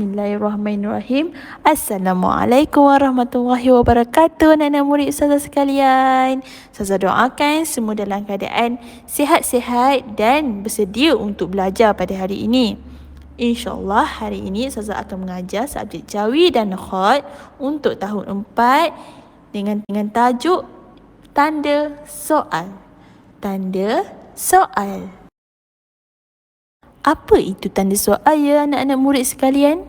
Bismillahirrahmanirrahim. Assalamualaikum warahmatullahi wabarakatuh, anak-anak murid Ustazah sekalian. Ustazah doakan semua dalam keadaan sihat-sihat dan bersedia untuk belajar pada hari ini. InsyaAllah hari ini Ustazah akan mengajar subjek Jawi dan Khat untuk tahun 4 dengan tajuk tanda soal. Tanda soal. Apa itu tanda soal ya anak-anak murid sekalian?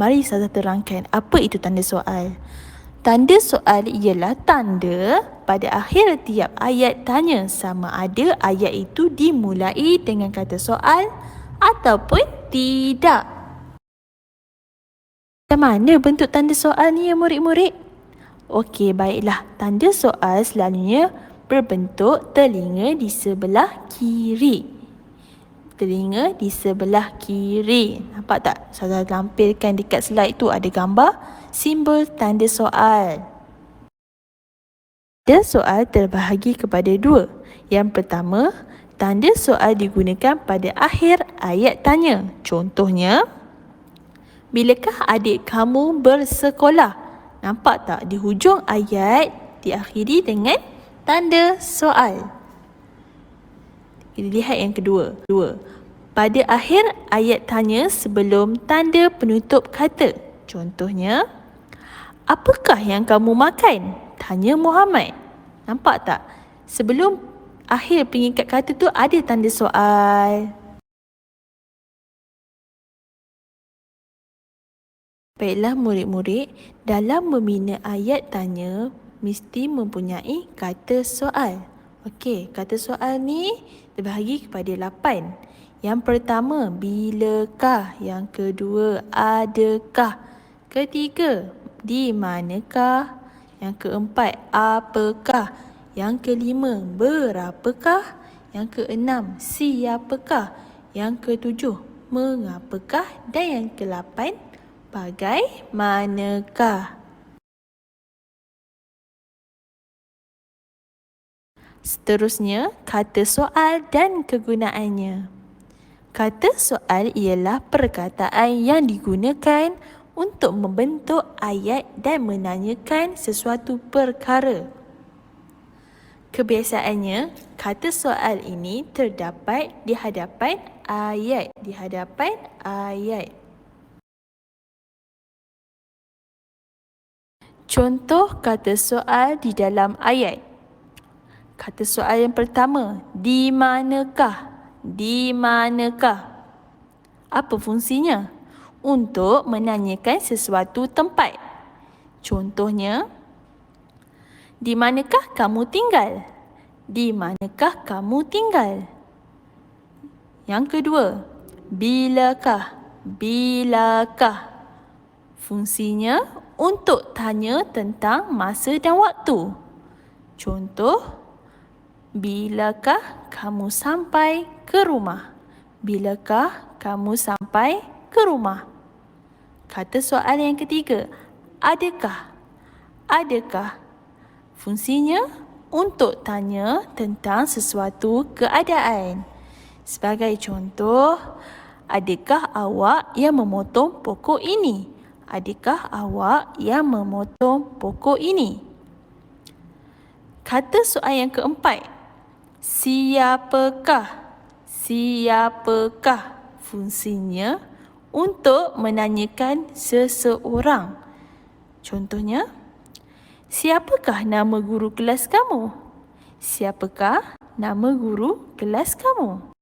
Mari Ustazah terangkan apa itu tanda soal. Tanda soal ialah tanda pada akhir tiap ayat tanya sama ada ayat itu dimulai dengan kata soal ataupun tidak. Macam mana bentuk tanda soal ni ya murid-murid? Okey, baiklah. Tanda soal selalunya berbentuk telinga di sebelah kiri. Telinga di sebelah kiri. Nampak tak? Saya lampirkan dekat slide tu ada gambar simbol tanda soal. Tanda soal terbahagi kepada dua. Yang pertama, tanda soal digunakan pada akhir ayat tanya. Contohnya, bilakah adik kamu bersekolah? Nampak tak? Di hujung ayat diakhiri dengan tanda soal. Kita lihat yang kedua. Pada akhir ayat tanya sebelum tanda penutup kata. Contohnya, apakah yang kamu makan? Tanya Muhammad. Nampak tak? Sebelum akhir pengikat kata tu ada tanda soal. Baiklah murid-murid, dalam membina ayat tanya mesti mempunyai kata soal. Okey, kata soal ni terbahagi kepada 8. Yang pertama, bilakah? Yang kedua, adakah? Ketiga, di manakah? Yang keempat, apakah? Yang kelima, berapakah? Yang keenam, siapakah? Yang ketujuh, mengapakah? Dan yang ke-8, bagaimanakah? Seterusnya, kata soal dan kegunaannya. Kata soal ialah perkataan yang digunakan untuk membentuk ayat dan menanyakan sesuatu perkara. Kebiasaannya, kata soal ini terdapat di hadapan ayat. Contoh kata soal di dalam ayat. Kata soal yang pertama, di manakah? Di manakah? Apa fungsinya? Untuk menanyakan sesuatu tempat. Contohnya, di manakah kamu tinggal? Di manakah kamu tinggal? Yang kedua, bilakah? Bilakah? Fungsinya untuk tanya tentang masa dan waktu. Contoh, bilakah kamu sampai ke rumah? Bilakah kamu sampai ke rumah? Kata soal yang ketiga, adakah? Adakah? Fungsinya untuk tanya tentang sesuatu keadaan. Sebagai contoh, adakah awak yang memotong pokok ini? Adakah awak yang memotong pokok ini? Kata soal yang keempat, siapakah? Siapakah? Fungsinya untuk menanyakan seseorang. Contohnya, siapakah nama guru kelas kamu? Siapakah nama guru kelas kamu?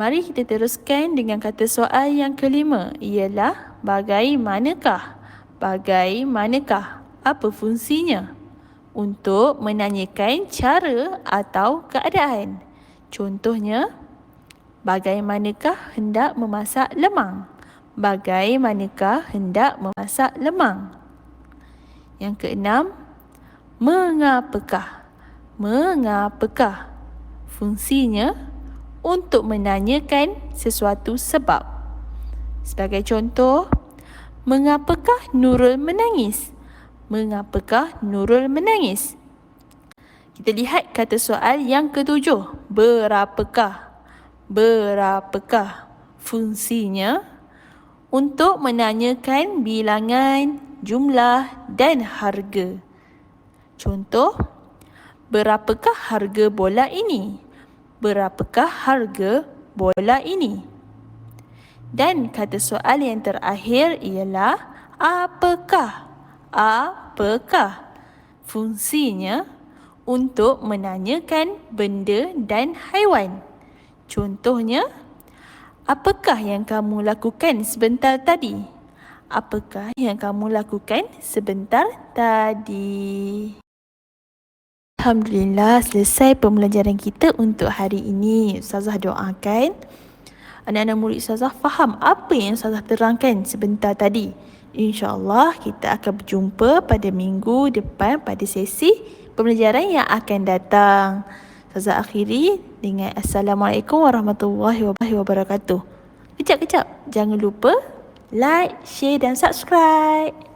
Mari kita teruskan dengan kata soal yang kelima, ialah bagaimanakah? Bagaimanakah? Apa fungsinya? Untuk menanyakan cara atau keadaan. Contohnya, bagaimanakah hendak memasak lemang? Bagaimanakah hendak memasak lemang? Yang keenam, mengapakah? Mengapakah? Fungsinya untuk menanyakan sesuatu sebab. Sebagai contoh, mengapakah Nurul menangis? Mengapakah Nurul menangis? Kita lihat kata soal yang ketujuh. Berapakah? Berapakah? Fungsinya untuk menanyakan bilangan, jumlah dan harga. Contoh, berapakah harga bola ini? Berapakah harga bola ini? Dan kata soal yang terakhir ialah apakah? Apakah? Fungsinya untuk menanyakan benda dan haiwan. Contohnya, apakah yang kamu lakukan sebentar tadi? Apakah yang kamu lakukan sebentar tadi? Alhamdulillah, selesai pembelajaran kita untuk hari ini. Ustazah doakan anak-anak murid Ustazah faham apa yang Ustazah terangkan sebentar tadi. InsyaAllah kita akan berjumpa pada minggu depan pada sesi pembelajaran yang akan datang. Ustazah akhiri dengan Assalamualaikum warahmatullahi wabarakatuh. Kejap. Jangan lupa like, share dan subscribe.